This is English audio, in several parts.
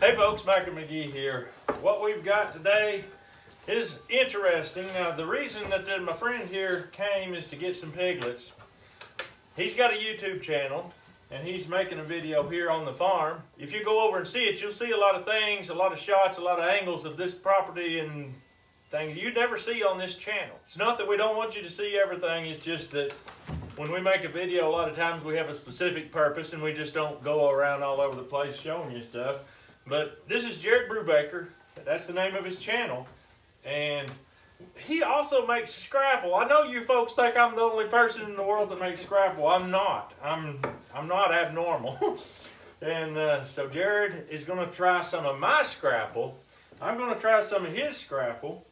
Hey folks, Michael McGee here. What we've got today is interesting. Now the reason that my friend here came is to get some piglets. He's got a YouTube channel and he's making a video here on the farm. If you go over and see it, you'll see a lot of things, a lot of shots, a lot of angles of this property and things you never see on this channel. It's not that we don't want you to see everything, it's just that when we make a video, a lot of times we have a specific purpose and we just don't go around all over the place showing you stuff. But this is Jared Brubaker, that's the name of his channel, and he also makes scrapple. I know you folks think I'm the only person in the world that makes scrapple. I'm not. I'm not abnormal. And so Jared is going to try some of my scrapple. I'm going to try some of his scrapple.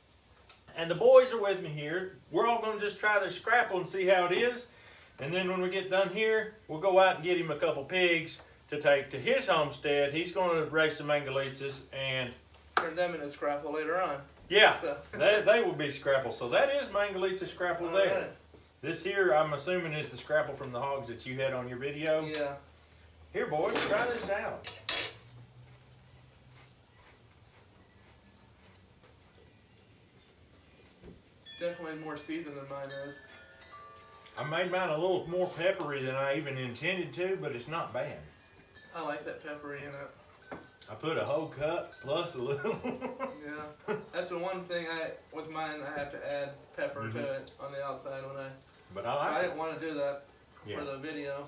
And the boys are with me here. We're all going to just try this scrapple and see how it is. And then when we get done here, we'll go out and get him a couple pigs to take to his homestead. He's going to raise some mangalitas and turn them into scrapple later on. Yeah, so. they will be scrapple. So that is mangalita scrapple there. Right. This here, I'm assuming, is the scrapple from the hogs that you had on your video. Yeah. Here, boys, try this out. It's definitely more seasoned than mine is. I made mine a little more peppery than I even intended to, but it's not bad. I like that peppery in it. I put a whole cup plus a little. Yeah, that's the one thing with mine, I have to add pepper to it on the outside when I. But I didn't want to do that for the video.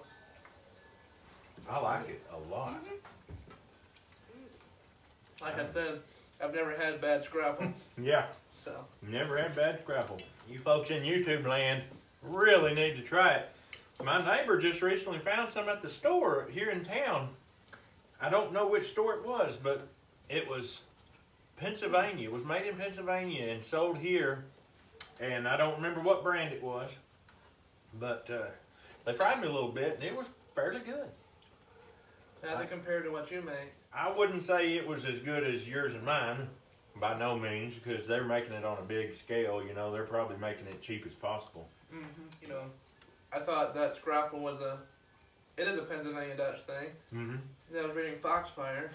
I like it a lot. Like I said, I've never had bad scrapple. Yeah. So. Never had bad scrapple. You folks in YouTube land really need to try it. My neighbor just recently found some at the store here in town. I don't know which store it was, but it was Pennsylvania. It was made in Pennsylvania and sold here. And I don't remember what brand it was. But they fried me a little bit and it was fairly good. How they compare to what you make? I wouldn't say it was as good as yours and mine, by no means, because they're making it on a big scale. You know, they're probably making it cheap as possible. You know, I thought that scrapple was it is a Pennsylvania Dutch thing. I was reading Foxfire,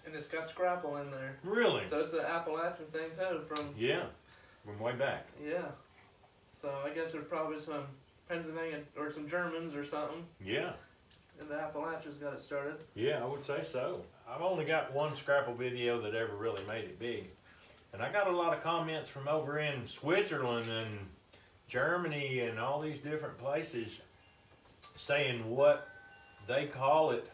and it's got scrapple in there. Really? So it's an Appalachian thing too from... Yeah, from way back. Yeah. So I guess there's probably some Pennsylvania, or some Germans or something. Yeah. And the Appalachians got it started. Yeah, I would say so. I've only got one scrapple video that ever really made it big. And I got a lot of comments from over in Switzerland and Germany and all these different places saying what they call it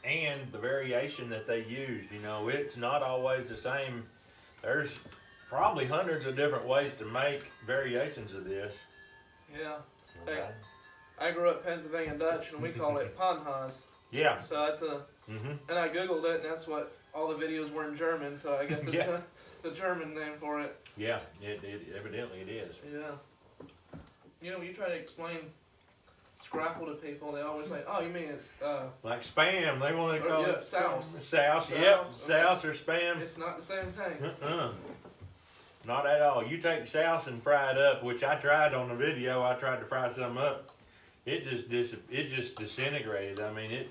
and the variation that they used. You know, it's not always the same. There's probably hundreds of different ways to make variations of this. Yeah. Hey, I grew up Pennsylvania Dutch and we call it panhas. Yeah. So that's and I googled it and that's what all the videos were in German, so I guess it's the German name for it. Yeah, evidently it is. Yeah. You know, when you try to explain scrapple to people, they always say, "Oh, you mean it's like spam?" They want to call it souse. Souse, yep, souse or spam. It's not the same thing. Not at all. You take souse and fry it up, which I tried on the video. I tried to fry some up. It just disintegrated. I mean, it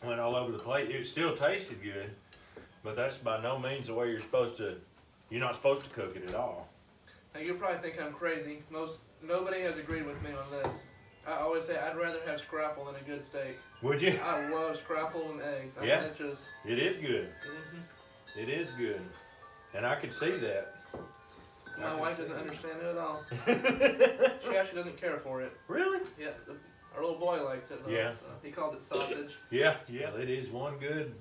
went all over the plate. It still tasted good, but that's by no means the way you're supposed to. You're not supposed to cook it at all. Now you probably think I'm crazy. Nobody has agreed with me on this. I always say I'd rather have scrapple than a good steak. Would you? I love scrapple and eggs. I yeah, mean, it is good. It is good, and I could see that. My wife doesn't understand it at all. She actually doesn't care for it. Really? Yeah, our little boy likes it though. Yeah. So he called it sausage. Yeah, it is one good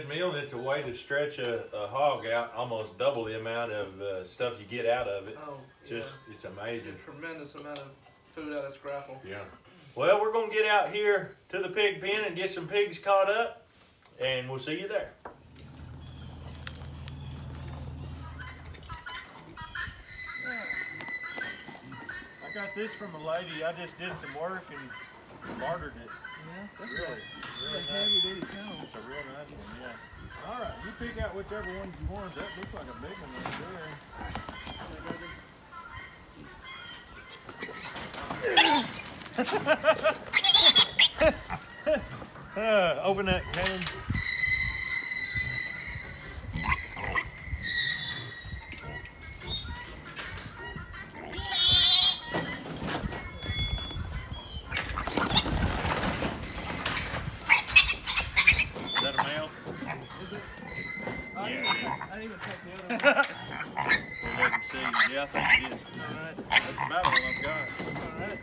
meal, and it's a way to stretch a hog out almost double the amount of stuff you get out of it. Oh, It's amazing. A tremendous amount of food out of scrapple. Yeah. Well, we're going to get out here to the pig pen and get some pigs caught up, and we'll see you there. I got this from a lady. I just did some work and bartered it. Yeah, that's really nice. heavy duty count. It's a real nice one, yeah. All right, you pick out whichever ones you want. That looks like a big one right there. Open that can. I Yeah, didn't even check the other one. We'll let him see. Yeah, I think it is. Alright. That's about all I've got. Alright.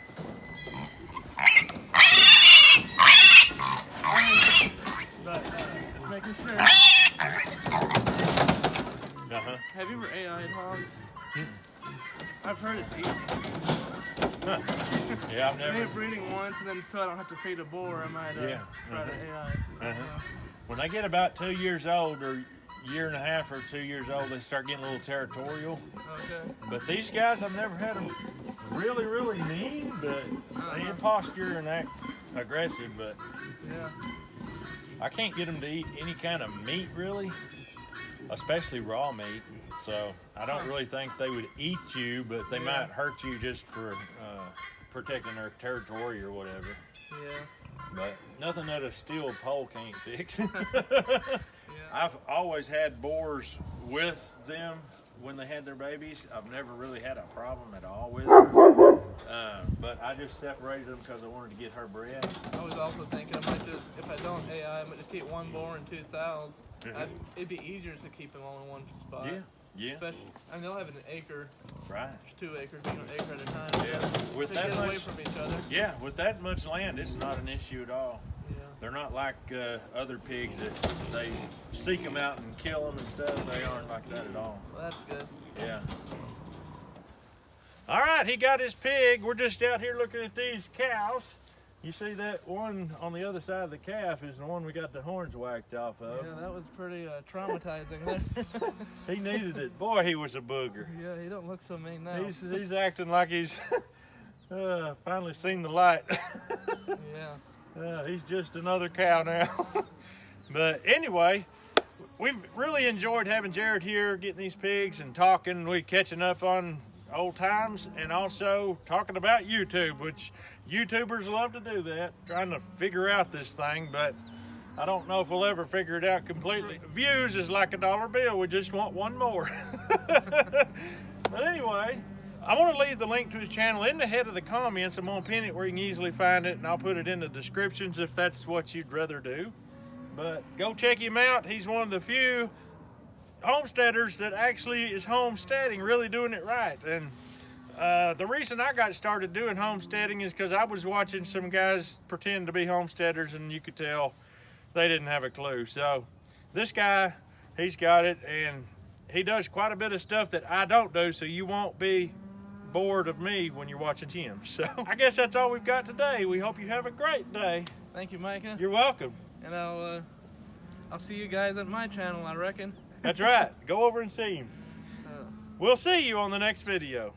But, just making sure. Uh-huh. Have you ever AI'd hogs? I've heard it's easy. Huh. Yeah, I've I never. hate breeding once, and then so I don't have to feed a boar, I might try to AI. Uh-huh. When they get about 2 years old, or year and a half or 2 years old, they start getting a little territorial. Okay. But these guys, I've never had them really, really mean, but they in posture and act aggressive. But Yeah. I can't get them to eat any kind of meat, really, especially raw meat. So I don't really think they would eat you, but they might hurt you just for protecting their territory or whatever. Yeah. But nothing that a steel pole can't fix. Yeah. I've always had boars with them when they had their babies. I've never really had a problem at all with them. But I just separated them because I wanted to get her bred. I was also thinking I might just, if I don't AI, I might just keep one boar and 2 sows. It'd be easier to keep them all in one spot. Yeah. Especially, I mean, they'll have an acre, Right. 2 acres, an acre at a time. Yeah. With To that get away much, from each other. yeah, with that much land, it's not an issue at all. Yeah. They're not like other pigs that they seek them out and kill them and stuff. They aren't like that at all. Well, that's good. Yeah. All right, he got his pig. We're just out here looking at these cows. You see that one on the other side of the calf is the one we got the horns whacked off of. Yeah, that was pretty traumatizing. He needed it. Boy, he was a booger. Yeah, he don't look so mean now. He's acting like he's finally seen the light. Yeah. He's just another cow now. But anyway, we've really enjoyed having Jared here, getting these pigs and talking. We catching up on old times and also talking about YouTube, which YouTubers love to do that, trying to figure out this thing, but I don't know if we'll ever figure it out completely. Views is like a dollar bill. We just want one more. But anyway, I want to leave the link to his channel in the head of the comments. I'm going to pin it where you can easily find it, and I'll put it in the descriptions if that's what you'd rather do. But go check him out. He's one of the few homesteaders that actually is homesteading, really doing it right. And the reason I got started doing homesteading is because I was watching some guys pretend to be homesteaders, and you could tell they didn't have a clue. So this guy, he's got it, and he does quite a bit of stuff that I don't do, so you won't be bored of me when you're watching him. So I guess that's all we've got today. We hope you have a great day. Thank you, Micah. You're welcome. And I'll see you guys at my channel, I reckon. That's right. Go over and see him. We'll see you on the next video.